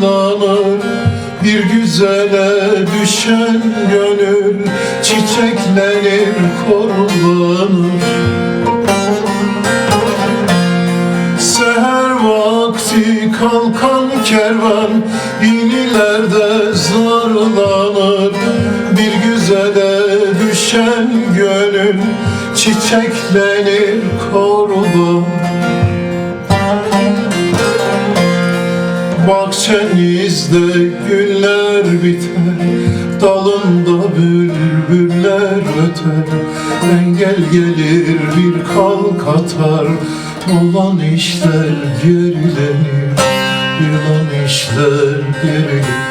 zarlanır. Bir güzele düşen gönül çiçeklenir, korulanır. Seher vakti kalkan kervan inilerde zarlanır. Bir güzele düşen gönül çiçeklenir, korulanır. Bahçenizde güller biter, dalında bülbüller öter. Engel gelir bir kalk atar, olan işler gerilenir, yılan işler gerilenir.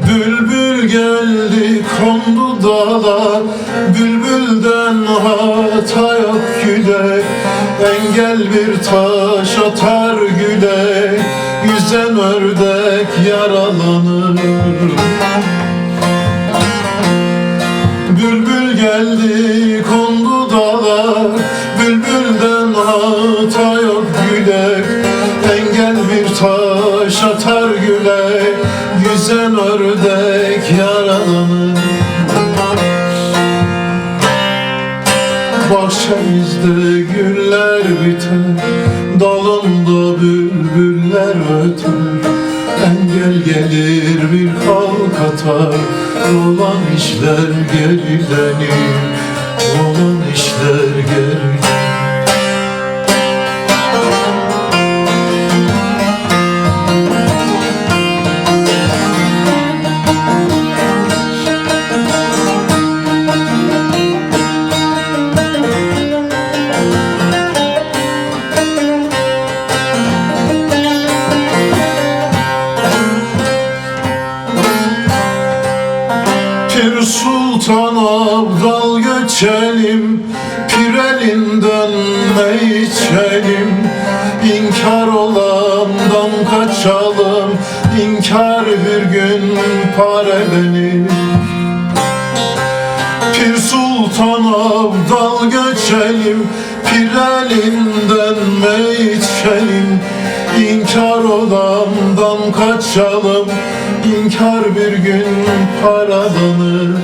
Bülbül geldi kondu dala, bülbülden hata yok güle. Engel bir taş atar güle, yüzen ördek yaralanır. Bülbül geldi kondu dala, bülbülden hata yok güle. Engel bir taş atar güle, yüzen ördek yaralanır. Bahçemizde güller biter, dalında bülbüller öter. Engel gelir bir kalk atar, olan işler gerilenir, olan işler gerilenir. Pir Sultan Abdal göçelim, pir elinden ne içelim. İnkar olandan kaçalım, inkar bir gün parelenir. Pir Sultan Abdal göçelim, pir elinden ne içelim. İnkar olandan kaçalım, inkar bir gün paralanır.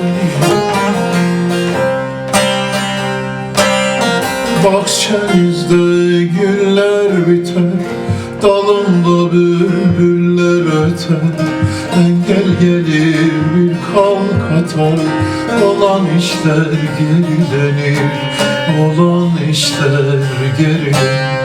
Bahçenizde güller biter, dalında bülbüller öter. Engel gelir bir kalk atar, olan işler gerilenir, olan işler gerilenir.